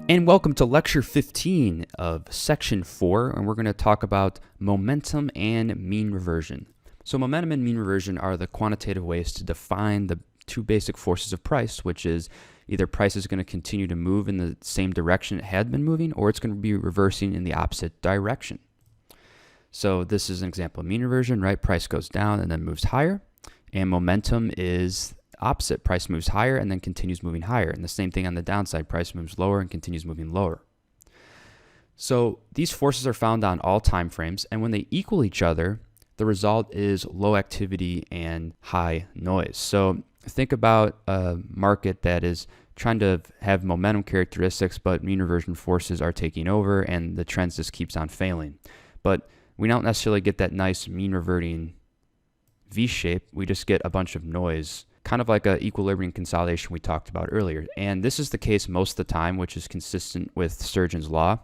And welcome to Lecture 15 of Section 4, and we're going to talk about momentum and mean reversion. So momentum and mean reversion are the quantitative ways to define the two basic forces of price, which is either price is going to continue to move in the same direction it had been moving, or it's going to be reversing in the opposite direction. So this is an example of mean reversion, right? Price goes down and then moves higher, and momentum is opposite. Price moves higher and then continues moving higher. And the same thing on the downside. Price moves lower and continues moving lower. So these forces are found on all time frames, and when they equal each other, the result is low activity and high noise. So think about a market that is trying to have momentum characteristics, but mean reversion forces are taking over and the trend just keeps on failing. But we don't necessarily get that nice mean reverting V shape. We just get a bunch of noise, kind of like an equilibrium consolidation we talked about earlier. And this is the case most of the time, which is consistent with Sturgeon's law.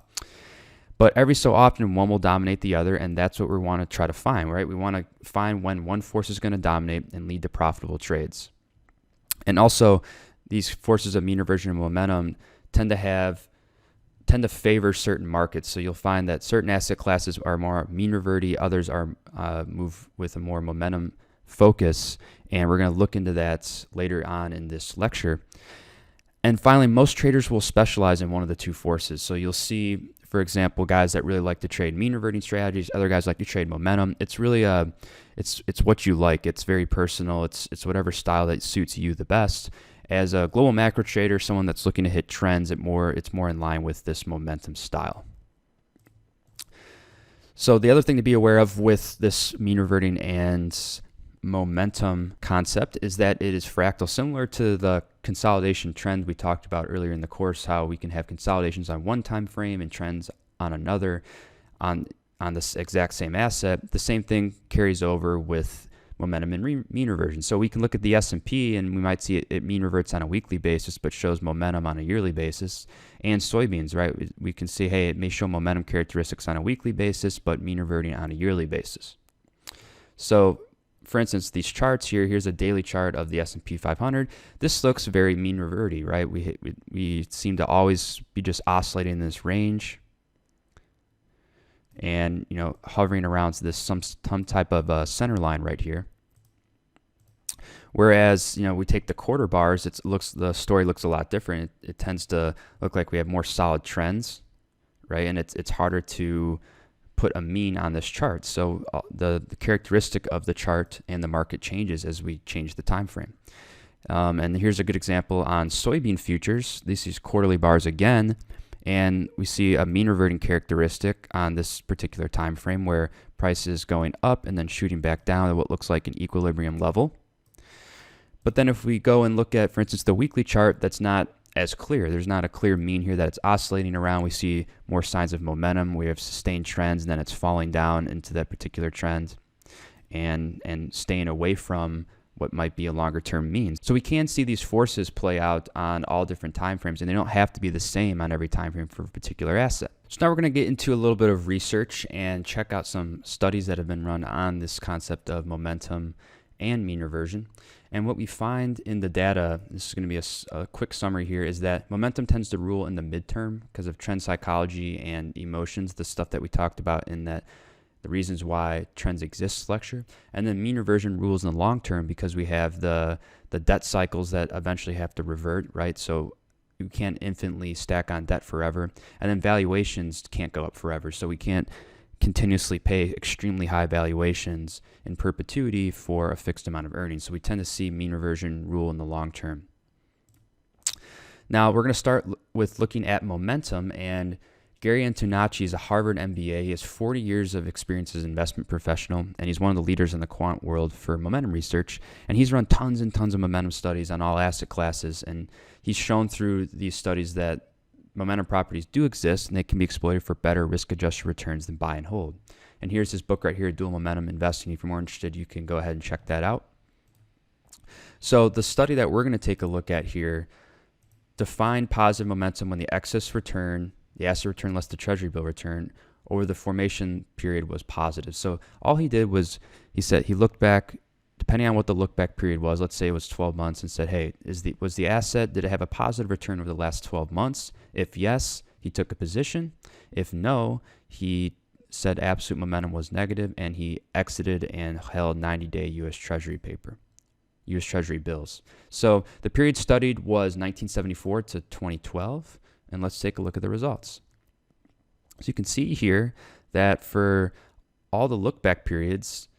But every so often, one will dominate the other, and that's what we want to try to find, right? We want to find when one force is going to dominate and lead to profitable trades. And also, these forces of mean reversion and momentum tend to favor certain markets. So you'll find that certain asset classes are more mean reverty, others are move with a more momentum focus, and we're going to look into that later on in this lecture. And finally, most traders will specialize in one of the two forces. So you'll see, for example, guys that really like to trade mean reverting strategies, other guys like to trade momentum. It's really it's what you like. It's very personal. It's whatever style that suits you the best. As a global macro trader, someone that's looking to hit trends, it's more in line with this momentum style. So the other thing to be aware of with this mean reverting and momentum concept is that it is fractal, similar to the consolidation trend we talked about earlier in the course, how we can have consolidations on one time frame and trends on another on this exact same asset. The same thing carries over with momentum and mean reversion. So we can look at the S&P and we might see it mean reverts on a weekly basis but shows momentum on a yearly basis. And soybeans, right? We can see, hey, it may show momentum characteristics on a weekly basis but mean reverting on a yearly basis. So for instance, these charts here's a daily chart of the S&P 500. This looks very mean reverty, right? We seem to always be just oscillating in this range and, hovering around this some type of center line right here. Whereas, we take the quarter bars, the story looks a lot different. It tends to look like we have more solid trends, right? And it's harder to put a mean on this chart. So the characteristic of the chart and the market changes as we change the time frame. And here's a good example on soybean futures. This is quarterly bars again, and we see a mean reverting characteristic on this particular time frame where price is going up and then shooting back down at what looks like an equilibrium level. But then if we go and look at, for instance, the weekly chart, that's not as clear. There's not a clear mean here that it's oscillating around. We see more signs of momentum. We have sustained trends, and then it's falling down into that particular trend and staying away from what might be a longer term mean. So we can see these forces play out on all different time frames, and they don't have to be the same on every time frame for a particular asset. So now we're going to get into a little bit of research and check out some studies that have been run on this concept of momentum and mean reversion. And what we find in the data, this is going to be a quick summary here, is that momentum tends to rule in the midterm because of trend psychology and emotions, the stuff that we talked about in the reasons why trends exist lecture. And then mean reversion rules in the long term because we have the debt cycles that eventually have to revert, right? So you can't infinitely stack on debt forever. And then valuations can't go up forever. So we can't continuously pay extremely high valuations in perpetuity for a fixed amount of earnings. So we tend to see mean reversion rule in the long term. Now we're going to start with looking at momentum, and Gary Antonacci is a Harvard MBA. He has 40 years of experience as an investment professional, and he's one of the leaders in the quant world for momentum research. And he's run tons and tons of momentum studies on all asset classes, and he's shown through these studies that momentum properties do exist, and they can be exploited for better risk-adjusted returns than buy and hold. And here's his book right here, Dual Momentum Investing. If you're more interested, you can go ahead and check that out. So the study that we're going to take a look at here defined positive momentum when the excess return, the asset return less the treasury bill return, over the formation period was positive. So all he did was he looked back depending on what the look back period was, let's say it was 12 months, and said, hey, was the asset, did it have a positive return over the last 12 months? If yes, he took a position. If no, he said absolute momentum was negative, and he exited and held 90-day U.S. Treasury paper, U.S. Treasury bills. So the period studied was 1974 to 2012, and let's take a look at the results. So you can see here that for all the look back periods,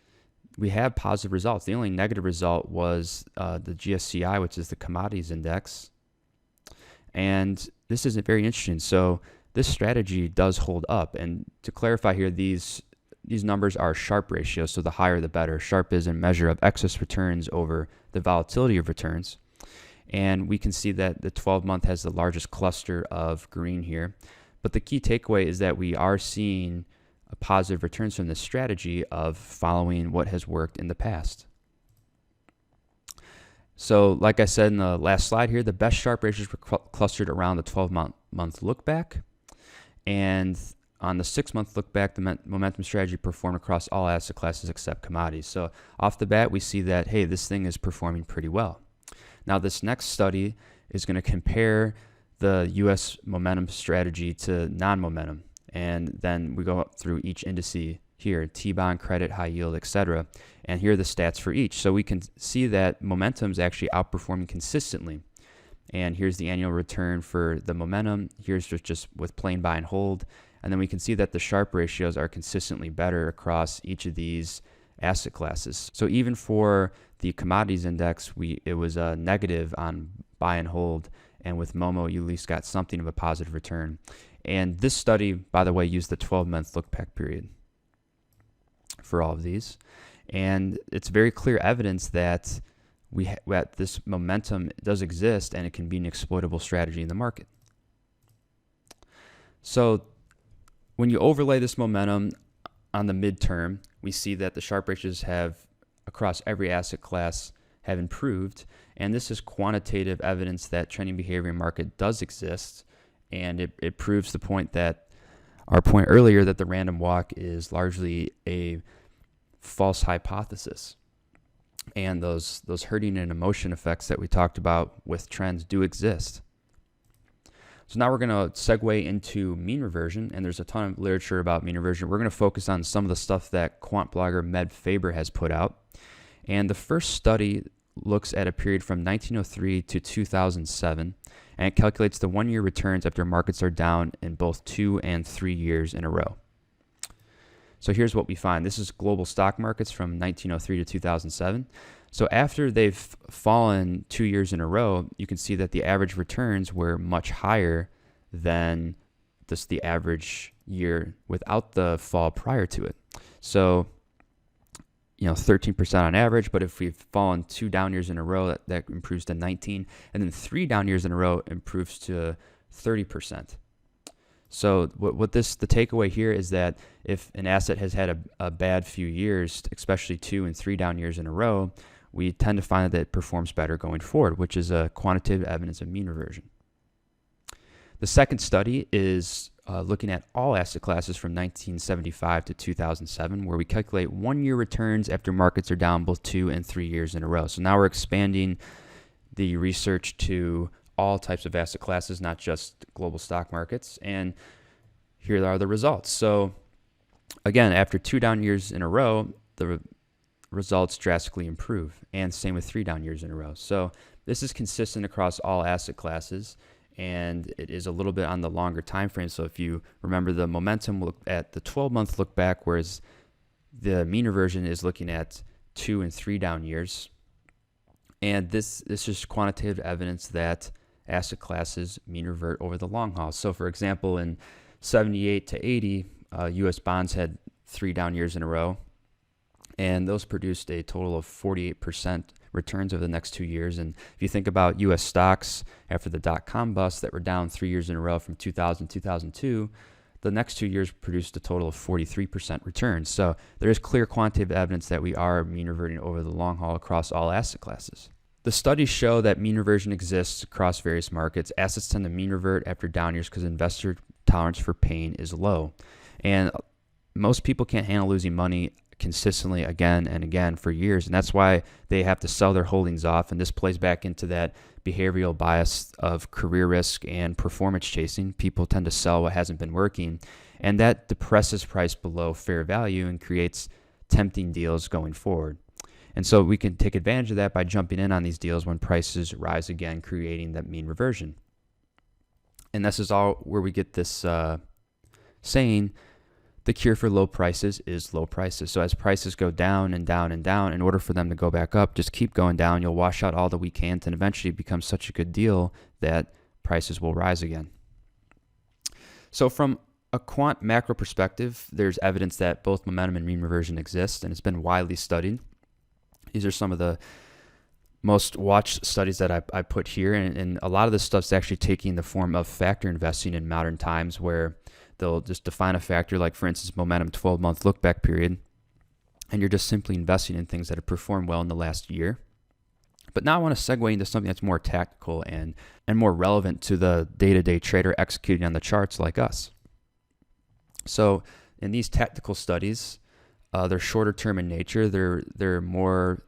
we have positive results. The only negative result was the GSCI, which is the commodities index. And this is very interesting. So this strategy does hold up. And to clarify here, these numbers are Sharpe ratios, so the higher the better. Sharpe is a measure of excess returns over the volatility of returns. And we can see that the 12-month has the largest cluster of green here. But the key takeaway is that we are seeing a positive returns from this strategy of following what has worked in the past. So like I said in the last slide here, the best Sharpe ratios were clustered around the 12-month look back. And on the 6-month look back, the momentum strategy performed across all asset classes except commodities. So off the bat, we see that, hey, this thing is performing pretty well. Now this next study is going to compare the U.S. momentum strategy to non-momentum. And then we go up through each indice here, T-bond, credit, high yield, etc. And here are the stats for each. So we can see that momentum is actually outperforming consistently. And here's the annual return for the momentum. Here's just with plain buy and hold. And then we can see that the Sharpe ratios are consistently better across each of these asset classes. So even for the commodities index, it was a negative on buy and hold. And with Momo, you at least got something of a positive return. And this study, by the way, used the 12-month look-back period for all of these. And it's very clear evidence that that this momentum does exist and it can be an exploitable strategy in the market. So when you overlay this momentum on the midterm, we see that the Sharpe ratios have, across every asset class, have improved. And this is quantitative evidence that trending behavior in market does exist. And it proves the point that our point earlier that the random walk is largely a false hypothesis. And those herding and emotion effects that we talked about with trends do exist. So now we're going to segue into mean reversion, and there's a ton of literature about mean reversion. We're going to focus on some of the stuff that quant blogger Med Faber has put out. And the first study looks at a period from 1903 to 2007, and it calculates the 1-year returns after markets are down in both 2 and 3 years in a row. So here's what we find. This is global stock markets from 1903 to 2007. So after they've fallen 2 years in a row, you can see that the average returns were much higher than the average year without the fall prior to it. So 13% on average, but if we've fallen 2 down years in a row, that improves to 19, and then 3 down years in a row improves to 30%. So the takeaway here is that if an asset has had a bad few years, especially 2 and 3 down years in a row, we tend to find that it performs better going forward, which is a quantitative evidence of mean reversion. The second study is looking at all asset classes from 1975 to 2007, where we calculate 1-year returns after markets are down both 2 and 3 years in a row. So now we're expanding the research to all types of asset classes, not just global stock markets. And here are the results. So again, after 2 down years in a row, the results drastically improve, and same with 3 down years in a row. So this is consistent across all asset classes, and it is a little bit on the longer time frame. So if you remember, the momentum looked at the 12-month look back, whereas the mean reversion is looking at 2 and 3 down years. And this is quantitative evidence that asset classes mean revert over the long haul. So for example, in 78 to 80, U.S. bonds had 3 down years in a row, and those produced a total of 48% returns over the next 2 years. And if you think about U.S. stocks after the dot-com bust that were down 3 years in a row from 2000 to 2002, the next 2 years produced a total of 43% returns. So there is clear quantitative evidence that we are mean reverting over the long haul across all asset classes. The studies show that mean reversion exists across various markets. Assets tend to mean revert after down years because investor tolerance for pain is low. And most people can't handle losing money, consistently again and again for years. And that's why they have to sell their holdings off. And this plays back into that behavioral bias of career risk and performance chasing. People tend to sell what hasn't been working, and that depresses price below fair value and creates tempting deals going forward. And so we can take advantage of that by jumping in on these deals when prices rise again, creating that mean reversion. And this is all where we get this saying, the cure for low prices is low prices. So as prices go down and down and down, in order for them to go back up, just keep going down. You'll wash out all the weak hands, and eventually it becomes such a good deal that prices will rise again. So from a quant macro perspective, there's evidence that both momentum and mean reversion exist, and it's been widely studied. These are some of the most watched studies that I put here, and a lot of this stuff's actually taking the form of factor investing in modern times, where they'll just define a factor, like for instance momentum 12-month look back period, and you're just simply investing in things that have performed well in the last year. But now I want to segue into something that's more tactical and more relevant to the day-to-day trader executing on the charts like us. So in these tactical studies, they're shorter term in nature. They're more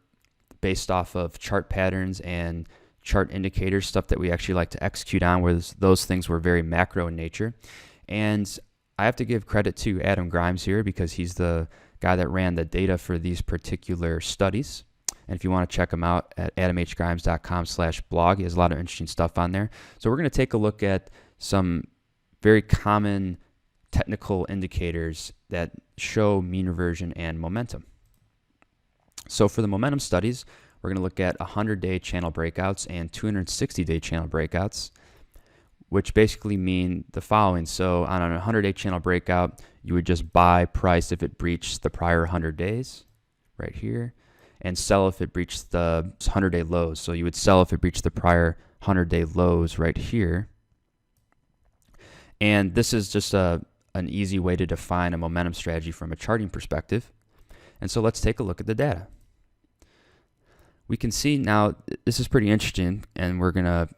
based off of chart patterns and chart indicators, stuff that we actually like to execute on, whereas those things were very macro in nature. And I have to give credit to Adam Grimes here, because he's the guy that ran the data for these particular studies. And if you want to check him out at adamhgrimes.com/blog, he has a lot of interesting stuff on there. So we're going to take a look at some very common technical indicators that show mean reversion and momentum. So for the momentum studies, we're going to look at 100-day channel breakouts and 260-day channel breakouts, which basically mean the following. So on a 100-day channel breakout, you would just buy price if it breached the prior 100 days right here, and sell if it breached the 100-day lows. So you would sell if it breached the prior 100-day lows right here. And this is just an easy way to define a momentum strategy from a charting perspective. And so let's take a look at the data. We can see now, this is pretty interesting, and we're going to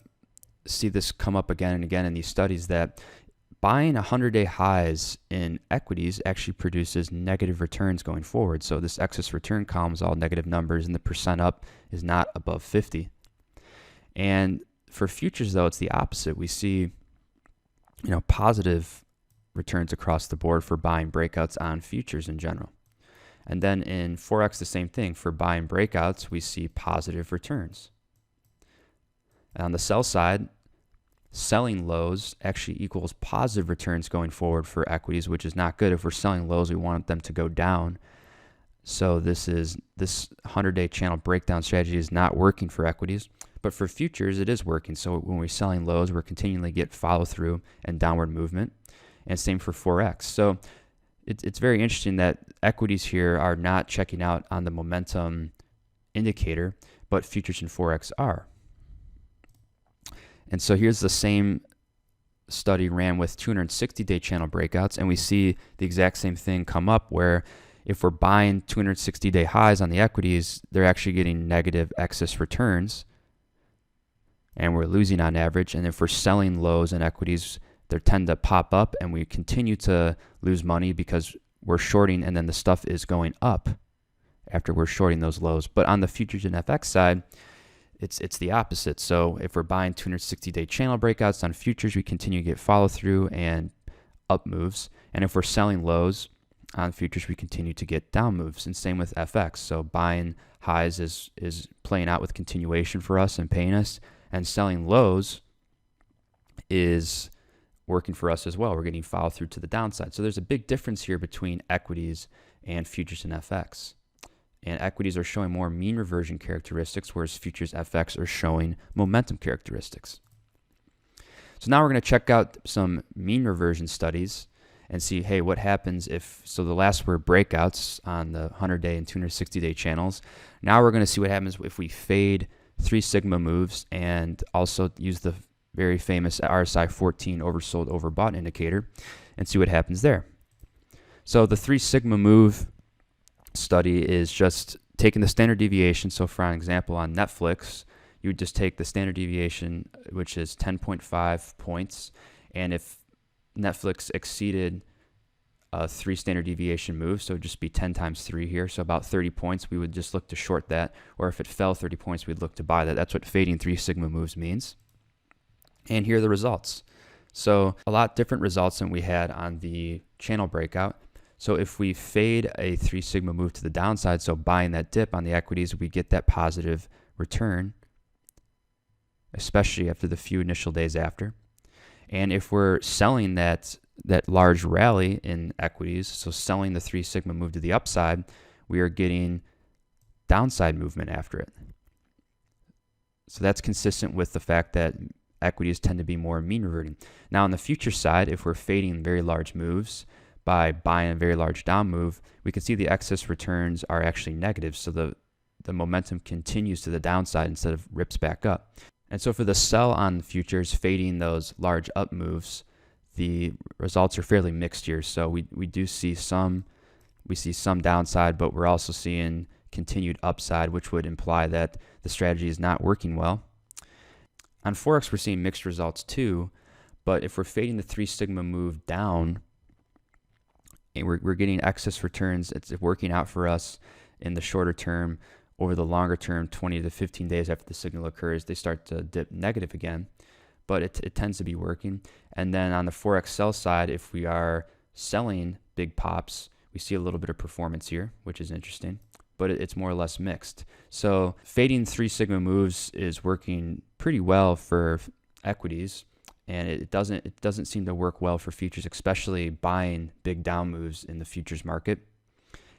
see this come up again and again in these studies, that buying 100-day highs in equities actually produces negative returns going forward. So this excess return column is all negative numbers, and the percent up is not above 50. And for futures, though, it's the opposite. We see, positive returns across the board for buying breakouts on futures in general. And then in Forex, the same thing. For buying breakouts, we see positive returns. And on the sell side, selling lows actually equals positive returns going forward for equities, which is not good. If we're selling lows, we want them to go down. So this 100-day channel breakdown strategy is not working for equities, but for futures, it is working. So when we're selling lows, we're continually get follow through and downward movement, and same for Forex. So it's very interesting that equities here are not checking out on the momentum indicator, but futures and Forex are. And so here's the same study ran with 260-day channel breakouts, and we see the exact same thing come up, where if we're buying 260-day highs on the equities, they're actually getting negative excess returns, and we're losing on average. And if we're selling lows in equities, they tend to pop up, and we continue to lose money because we're shorting, and then the stuff is going up after we're shorting those lows. But on the futures and FX side, it's the opposite. So if we're buying 260-day channel breakouts on futures, we continue to get follow through and up moves. And if we're selling lows on futures, we continue to get down moves. And same with FX. So buying highs is playing out with continuation for us and paying us, and selling lows is working for us as well. We're getting follow through to the downside. So there's a big difference here between equities and futures and FX. And equities are showing more mean reversion characteristics, whereas futures FX are showing momentum characteristics. So now we're going to check out some mean reversion studies and see, hey, what happens if, so the last were breakouts on the 100-day and 260-day channels. Now we're going to see what happens if we fade 3 sigma moves and also use the very famous RSI 14 oversold overbought indicator and see what happens there. So the 3 sigma move study is just taking the standard deviation. So for an example, on Netflix, you would just take the standard deviation, which is 10.5 points, and if Netflix exceeded a 3 standard deviation move, so it'd just be 10 times 3 here, so about 30 points, we would just look to short that, or if it fell 30 points, we'd look to buy that. That's what fading 3 sigma moves means. And here are the results. So a lot different results than we had on the channel breakout. So if we fade a 3 sigma move to the downside, so buying that dip on the equities, we get that positive return, especially after the few initial days after. And if we're selling that large rally in equities, so selling the 3 sigma move to the upside, we are getting downside movement after it. So that's consistent with the fact that equities tend to be more mean reverting. Now on the future side, if we're fading very large moves by buying a very large down move, we can see the excess returns are actually negative. So the momentum continues to the downside instead of rips back up. And so for the sell on futures, fading those large up moves, the results are fairly mixed here. So we see some downside, but we're also seeing continued upside, which would imply that the strategy is not working well. On Forex, we're seeing mixed results too, but if we're fading the 3 sigma move down, and we're getting excess returns, it's working out for us in the shorter term. Over the longer term, 20 to 15 days after the signal occurs, they start to dip negative again, but it tends to be working. And then on the Forex sell side, if we are selling big pops, we see a little bit of performance here, which is interesting, but it's more or less mixed. So fading 3 sigma moves is working pretty well for equities, and it doesn't seem to work well for futures, especially buying big down moves in the futures market.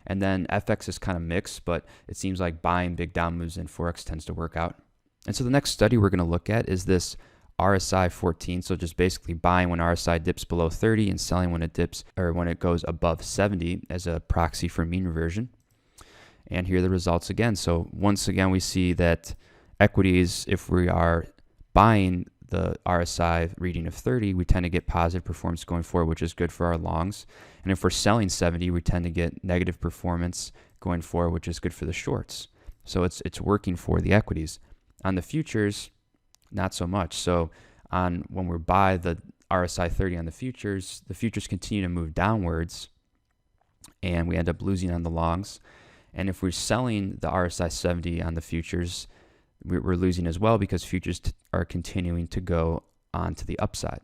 And then FX is kind of mixed, but it seems like buying big down moves in Forex tends to work out. And so the next study we're going to look at is this RSI 14. So just basically buying when RSI dips below 30 and selling when it dips or when it goes above 70 as a proxy for mean reversion. And here are the results again. So once again, we see that equities, if we are buying the RSI reading of 30, we tend to get positive performance going forward, which is good for our longs. And if we're selling 70, we tend to get negative performance going forward, which is good for the shorts. So it's working for the equities. On the futures, not so much. So when we buy the RSI 30 on the futures continue to move downwards, and we end up losing on the longs. And if we're selling the RSI 70 on the futures, we're losing as well because futures are continuing to go on to the upside.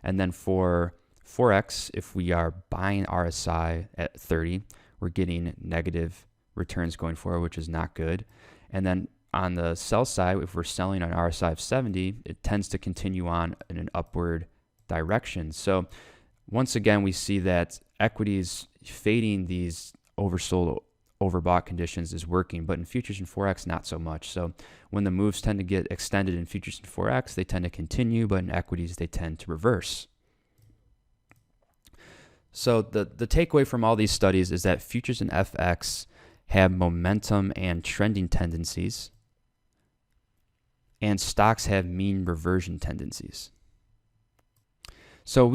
And then for Forex, if we are buying RSI at 30, we're getting negative returns going forward, which is not good. And then on the sell side, if we're selling on RSI of 70, it tends to continue on in an upward direction. So once again, we see that equities fading these oversold, overbought conditions is working, but in futures and Forex, not so much. So when the moves tend to get extended in futures and Forex, they tend to continue, but in equities, they tend to reverse. So the takeaway from all these studies is that futures and FX have momentum and trending tendencies, and stocks have mean reversion tendencies. So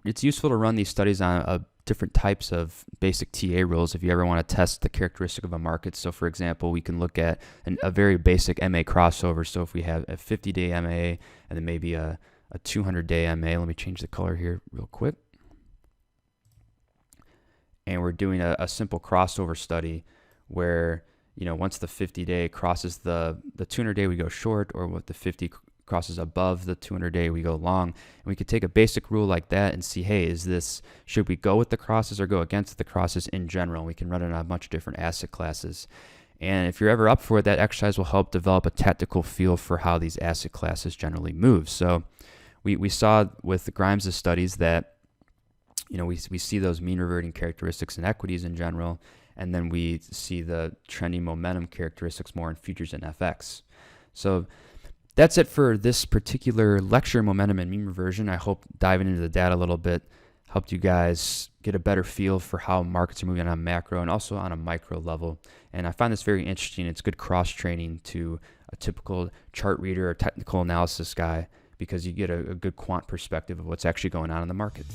it's useful to run these studies on different types of basic TA rules if you ever want to test the characteristic of a market. So for example, we can look at a very basic MA crossover. So if we have a 50-day MA and then maybe a 200-day MA, let me change the color here real quick. And we're doing a simple crossover study where, once the 50-day crosses the 200-day, we go short, or with the 50 crosses above the 200-day, we go long. And we could take a basic rule like that and see, hey, should we go with the crosses or go against the crosses in general? We can run it on a bunch of different asset classes. And if you're ever up for it, that exercise will help develop a tactical feel for how these asset classes generally move. So we saw with the Grimes' studies that, we see those mean reverting characteristics in equities in general, and then we see the trending momentum characteristics more in futures and FX. So that's it for this particular lecture, Momentum and Mean Reversion. I hope diving into the data a little bit helped you guys get a better feel for how markets are moving on a macro and also on a micro level. And I find this very interesting. It's good cross-training to a typical chart reader or technical analysis guy because you get a good quant perspective of what's actually going on in the market.